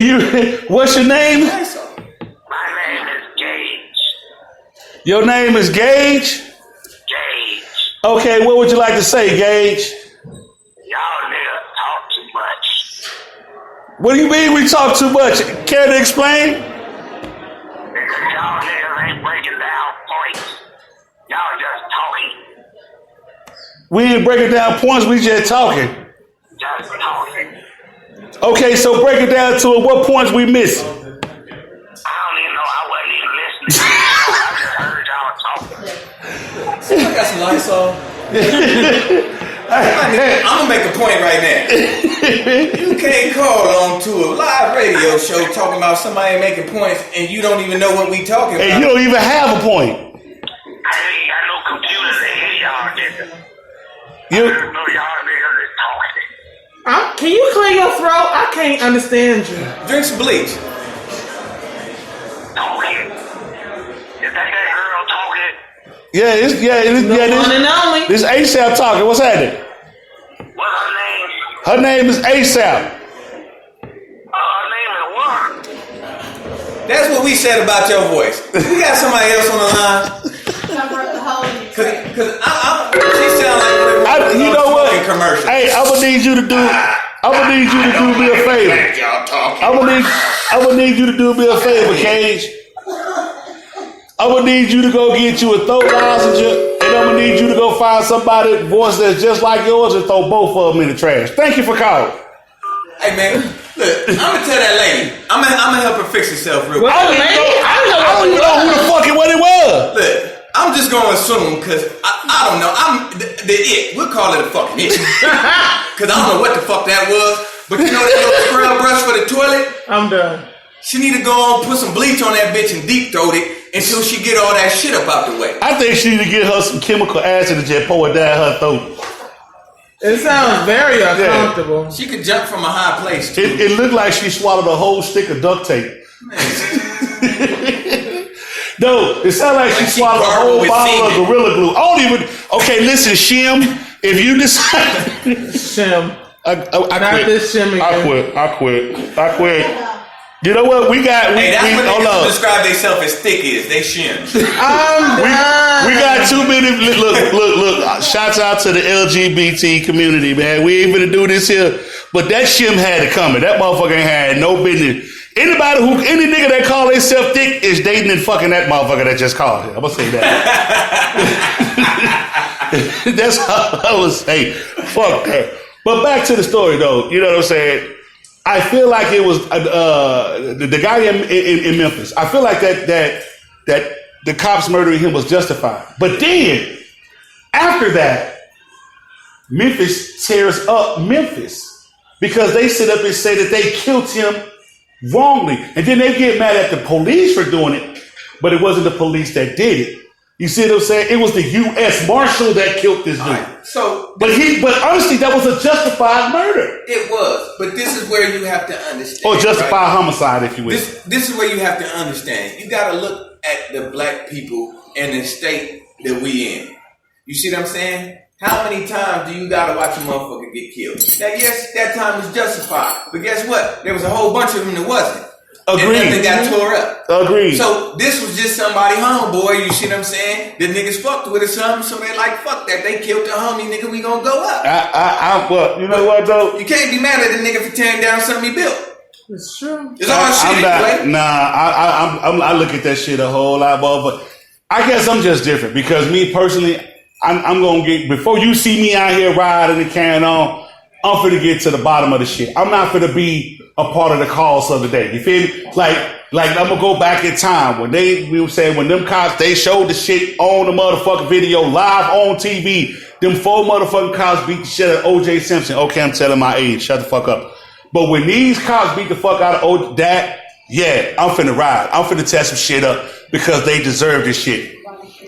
What's your name? My name is Gage. Your name is Gage? Gage. Okay, what would you like to say, Gage? Y'all niggas talk too much. What do you mean we talk too much? Care to explain? Y'all niggas ain't breaking down points. Y'all just talking. We ain't breaking down points, we just talking. Just talking. Okay, so break it down to what points we missing. I don't even know. I wasn't even listening. I just heard y'all talking. I got some Lysol. I'm gonna make a point right now. You can't call on to a live radio show talking about somebody making points and you don't even know what we talking about. And you don't even have a point. I ain't got no computer to hear y'all niggas. You I just know y'all niggas is talking. Can you clear your throat? I can't understand you. Drink some bleach. Talking. Is that girl talking? this One and only. this ASAP talking. What's happening? What's her name? Her name is ASAP. Her name is what? That's what we said about your voice. We got somebody else on the line. Cause she sound like You know what? commercial. Hey, I'm gonna need you to do me a favor. I'm gonna need you to do me a favor, Cage. I'm gonna need you to go get you a throat lozenge, and I'm gonna need you to go find somebody's voice that's just like yours and throw both of them in the trash. Thank you for calling. Hey man, look, I'm gonna tell that lady. I'm gonna help her fix herself real quick. I don't even know who the fuck it was. Look, I'm just gonna assume because I don't know. I'm the it. We'll call it a fucking it. Cause I don't know what the fuck that was. But you know that little scrub brush for the toilet? I'm done. She need to go on, put some bleach on that bitch and deep throat it until she get all that shit up out the way. I think she need to get her some chemical acid and just pour it down her throat. It sounds very uncomfortable. She could jump from a high place too. It looked like she swallowed a whole stick of duct tape. No, it sounded like she swallowed a whole bottle of Gorilla Glue. Okay, listen, Shim, if you decide... Shim. I Not this Shim again. I quit. You know what? We that's what hold niggas on. describe themselves as thick is. They shims. We got too many. Look. Shouts out to the LGBT community, man. We ain't gonna do this here, but that Shim had it coming. That motherfucker ain't had no business. Any nigga that call themselves thick is dating and fucking that motherfucker that just called him. I'm gonna say that. That's how I was saying. Fuck that. But back to the story, though. You know what I'm saying? I feel like it was the guy in Memphis. I feel like that the cops murdering him was justified. But then, after that, Memphis tears up Memphis because they sit up and say that they killed him wrongly. And then they get mad at the police for doing it, but it wasn't the police that did it. You see what I'm saying? It was the U.S. Marshal that killed this dude. Right. But honestly, that was a justified murder. It was. But this is where you have to understand. Or justified homicide, if you will. This is where you have to understand. You got to look at the black people in the state that we in. You see what I'm saying? How many times do you got to watch a motherfucker get killed? Now, yes, that time was justified. But guess what? There was a whole bunch of them that wasn't. Agreed. And nothing got tore up. Agreed. So this was just somebody homeboy, you see what I'm saying? The niggas fucked with or something, so they like, fuck that. They killed the homie, nigga, we gonna go up. Well, you know what, though? You can't be mad at the nigga for tearing down something he built. It's true. It's all shit anyway. I look at that shit a whole lot more, but I guess I'm just different because me personally, I'm gonna get, before you see me out here riding and carrying on, I'm finna get to the bottom of the shit. I'm not finna be a part of the cause of the day. You feel me? Like I'm gonna go back in time when when them cops, they showed the shit on the motherfucking video live on TV. Them 4 motherfucking cops beat the shit out of O.J. Simpson. Okay, I'm telling my age. Shut the fuck up. But when these cops beat the fuck out of that, yeah, I'm finna ride. I'm finna tear some shit up because they deserve this shit.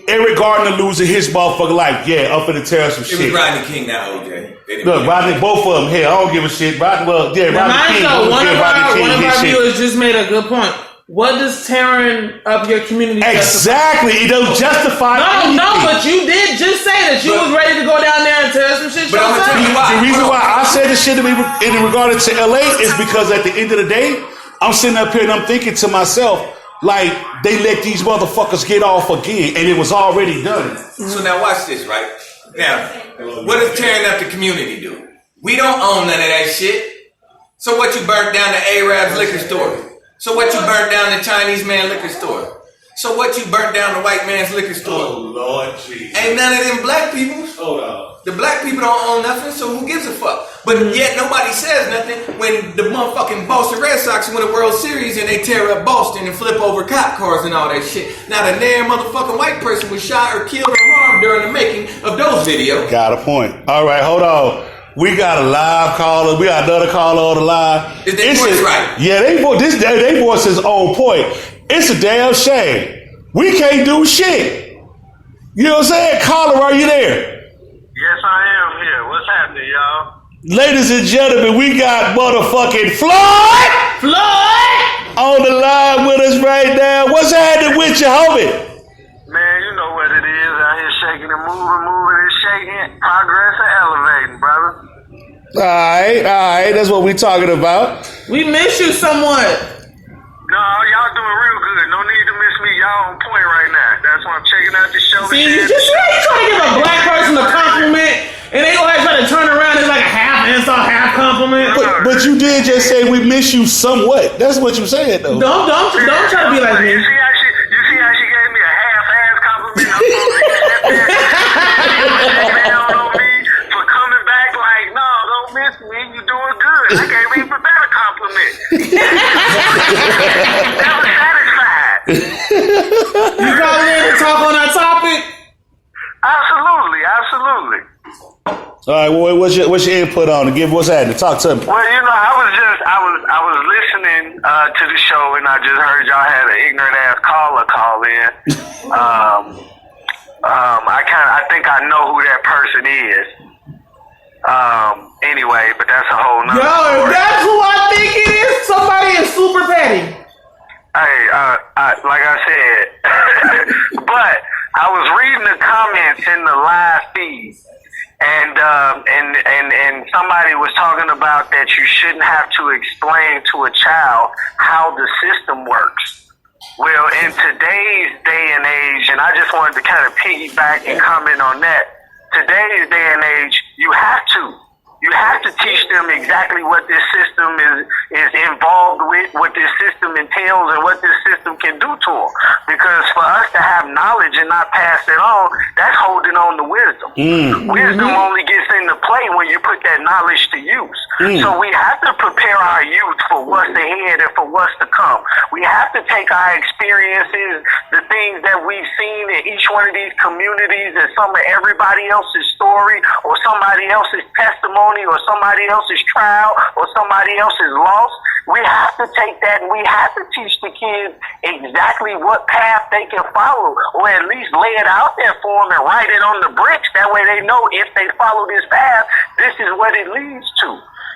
Eric Gardner losing his motherfucking life. Yeah, I'm finna tear some shit. It was Rodney King, not OJ. Look, Rodney, both of them. Hell, I don't give a shit. Rodney King. One of our viewers just made a good point. What does tearing up your community exactly? It don't justify anything. No, but you did just say that you was ready to go down there and tear some shit. But I'm gonna tell you why. The reason why I said this shit in regard to LA is because at the end of the day, I'm sitting up here and I'm thinking to myself, like, they let these motherfuckers get off again, and it was already done. So now watch this, right? Now, what does tearing up the community do? We don't own none of that shit. So what, you burnt down the Arab's liquor store? So what, you burnt down the Chinese man liquor store? So what, you burnt down the white man's liquor store? Oh, Lord Jesus. Ain't none of them black people. Hold on. The black people don't own nothing, so who gives a fuck? But yet nobody says nothing when the motherfucking Boston Red Sox win a World Series and they tear up Boston and flip over cop cars and all that shit. Not a damn motherfucking white person was shot or killed or harmed during the making of those videos. Got a point. All right, hold on. We got a live caller. We got another caller on the line. Is their voice right? Yeah, they voice is on point. It's a damn shame. We can't do shit. You know what I'm saying? Caller, are you there? Yes, I am here. What's happening, y'all? Ladies and gentlemen, we got motherfucking Floyd on the line with us right now. What's happening with you, homie? Man, you know what it is. Out here shaking and moving and shaking. Progress and elevating, brother. All right. That's what we talking about. We miss you somewhat. No, y'all doing real good. No need to miss me. Y'all on point right now. That's why I'm checking out the show. See, you trying to give a black person a compliment, and they always try to turn around. It's like a half insult, half compliment. But you did just say we miss you somewhat. That's what you said, though. Don't try to be like me. You see how she gave me a half-ass compliment? I'm supposed to get that down on me for coming back like, no, don't miss me. You doing good. I gave me a better compliment. Never satisfied. You calling in to talk on that topic? Absolutely. All right, well, what's your input on it? What's happening? Talk to me. Well, I was listening to the show, and I just heard y'all had an ignorant ass caller call in. I think I know who that person is. Anyway, but that's a whole nother story. That's who I think it is. Somebody is super petty. Hey, like I said, but I was reading the comments in the live feed, and somebody was talking about that you shouldn't have to explain to a child how the system works. Well, in today's day and age, and I just wanted to kind of piggyback and comment on that. Today's day and age, you have to teach them exactly what this system is involved with, what this system entails, and what this system can do to them. Because for us to have knowledge and not pass it on, that's holding on to wisdom. Wisdom only gets into play when you put that knowledge to use. So we have to prepare our youth for what's ahead and for what's to come. We have to take our experiences, the things that we've seen in each one of these communities, and some of everybody else's story or somebody else's testimony or somebody else's trial or somebody else's loss. We have to take that and we have to teach the kids exactly what path they can follow, or at least lay it out there for them and write it on the bricks. That way they know if they follow this path, this is what it leads to.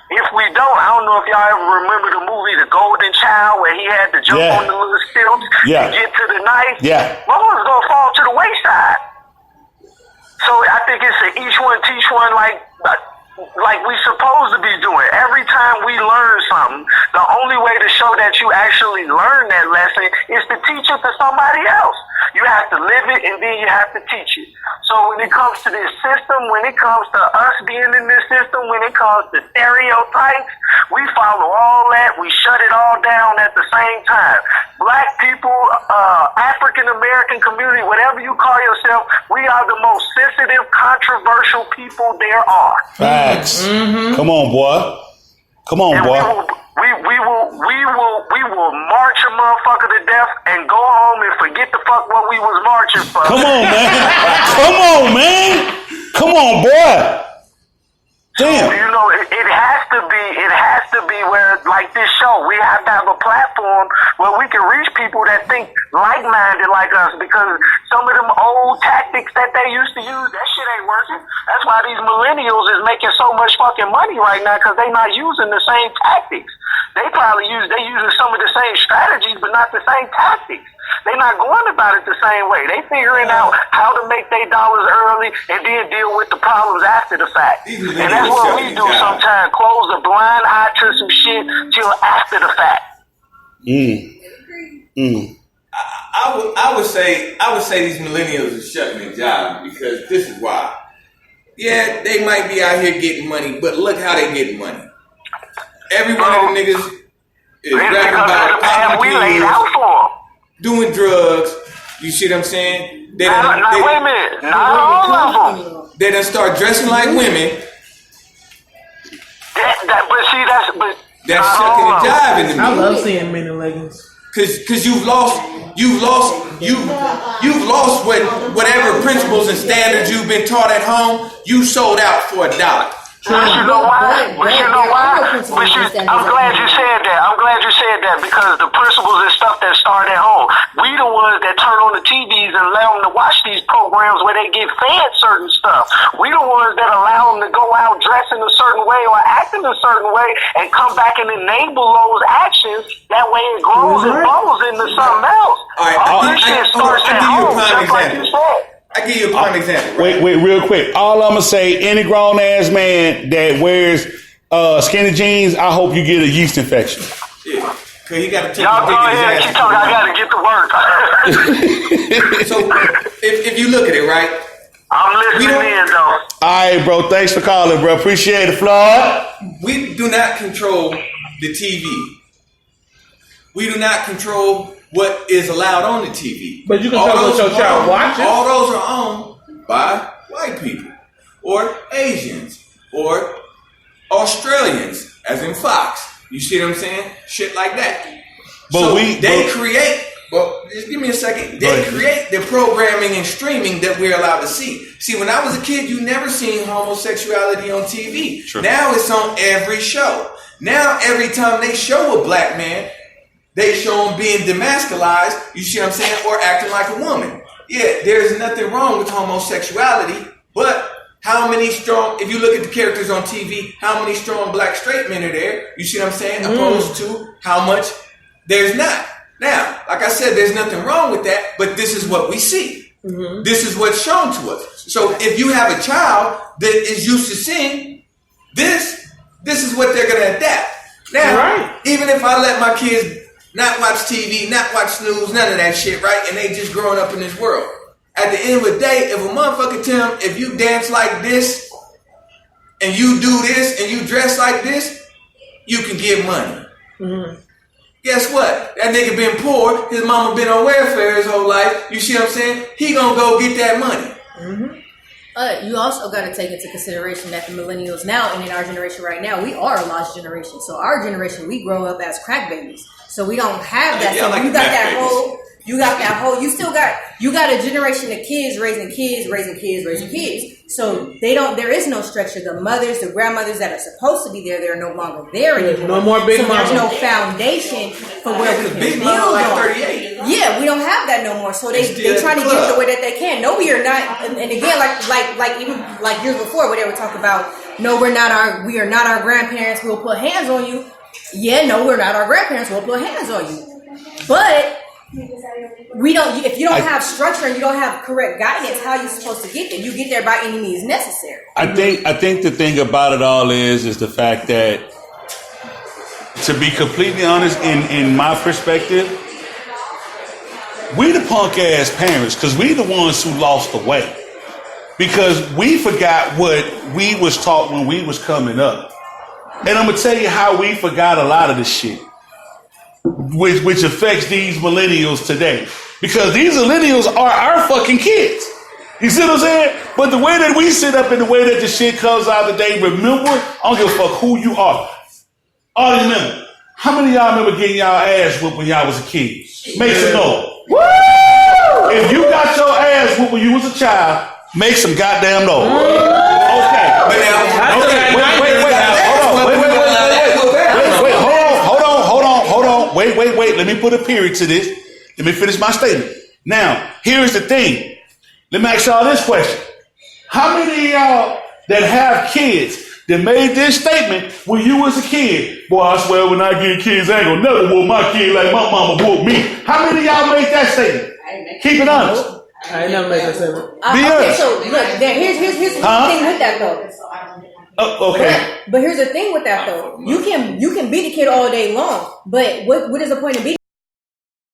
If we don't, I don't know if y'all ever remember the movie The Golden Child, where he had to jump on the little stilts to get to the knife. Mama's gonna fall to the wayside. So I think it's an each one teach one, like we supposed to be doing. Every time we learn something, the only way to show that you actually learn that lesson is to teach it to somebody else. You have to live it and then you have to teach it. So when it comes to this system, when it comes to us being in this system, when it comes to stereotypes, we follow all that. We shut it all down at the same time. Black people, African American community, whatever you call yourself, we are the most sensitive, controversial people there are. Facts. Come on, boy. Come on, boy. We will march a motherfucker to death and go home and forget the fuck what we was marching for. Come on, man. Come on, man. Come on, boy. Damn. You know, it has to be where, like this show, we have to have a platform where we can reach people that think like-minded like us, because some of them old tactics that they used to use, that shit ain't working. That's why these millennials is making so much fucking money right now, because they not using the same tactics. They using some of the same strategies, but not the same tactics. They're not going about it the same way. They figuring out how to make their dollars early and then deal with the problems after the fact. And that's what we do sometimes. Close a blind eye to some shit till after the fact. I would say these millennials are shutting their job because this is why. Yeah, they might be out here getting money, but look how they getting money. Every one of them niggas is rapping about popping we laid out for doing drugs. You see what I'm saying? wait a minute. Not all of them. They done start dressing like women. That's sucking a jive in the I middle. love seeing men in leggings. Cause you've lost whatever principles and standards you've been taught at home. You sold out for $1. But you know why? I'm glad you said that because the principles and stuff that start at home. We the ones that turn on the TVs and allow them to watch these programs where they get fed certain stuff. We the ones that allow them to go out dressing a certain way or acting a certain way and come back and enable those actions. That way it grows and blows into something else. All right, I'll give you a prime example. I give you a prime example. Wait, real quick. All I'm gonna say, any grown ass man that wears skinny jeans, I hope you get a yeast infection. Yeah, cause he got to take y'all go ahead. Keep talking. I gotta get to work. So if you look at it, right? I'm listening in though. All right, bro. Thanks for calling, bro. Appreciate it, Floyd. We do not control the TV. We do not control what is allowed on the TV. But you can tell what your child watches. All those are owned by white people or Asians or Australians, as in Fox. You see what I'm saying? Shit like that. But they create. Well, just give me a second. They create the programming and streaming that we're allowed to see. See, when I was a kid, you never seen homosexuality on TV. Sure. Now it's on every show. Now every time they show a black man, they show him being demasculized, you see what I'm saying, or acting like a woman. Yeah, there's nothing wrong with homosexuality, but how many strong, if you look at the characters on TV, how many strong black straight men are there, you see what I'm saying, opposed to how much there's not. Now, like I said, there's nothing wrong with that, but this is what we see. Mm-hmm. This is what's shown to us. So if you have a child that is used to seeing this is what they're going to adapt. Now, even if I let my kids not watch TV, not watch snooze, none of that shit, right? And they just growing up in this world. At the end of the day, if a motherfucker tell them, if you dance like this, and you do this, and you dress like this, you can get money. Mm-hmm. Guess what? That nigga been poor, his mama been on welfare his whole life, you see what I'm saying? He gonna go get that money. Mm-hmm. You also got to take into consideration that the millennials now, and in our generation right now, we are a lost generation. So our generation, we grow up as crack babies. So we don't have that. So you got that whole, you got a generation of kids raising kids. So there is no structure. The mothers, the grandmothers that are supposed to be there, they're no longer there anymore. No more big mama. There's no foundation for where we can big build like on. 38. Yeah, we don't have that no more. So they trying to get it the way that they can. No, we are not. And again, like years before, where they were talking about, no, we are not our grandparents who will put hands on you. Yeah, no, we're not our grandparents who will put hands on you. But we don't. If you don't have structure and you don't have correct guidance, how are you supposed to get there? You get there by any means necessary. I think the thing about it all is the fact that, to be completely honest, in my perspective, we the punk ass parents, because we the ones who lost the way, because we forgot what we was taught when we was coming up, and I'm gonna tell you how we forgot a lot of this shit. Which affects these millennials today. Because these millennials are our fucking kids. You see what I'm saying? But the way that we sit up and the way that the shit comes out today, remember, I don't give a fuck who you are. All remember, how many of y'all remember getting y'all ass whooped when y'all was a kid? Make some noise. Woo! If you got your ass whooped when you was a child, make some goddamn noise. Okay. But now, Wait. Let me put a period to this. Let me finish my statement. Now, here's the thing. Let me ask y'all this question. How many of y'all that have kids that made this statement when you was a kid? Boy, I swear when I get kids, I ain't gonna never whoop my kid like my mama whooped me. How many of y'all made that statement? Keep it honest. I ain't never made that statement. Okay, so look, here's the thing with that though. Oh, okay. But here's the thing with that though. You can beat a kid all day long, but what is the point of beating?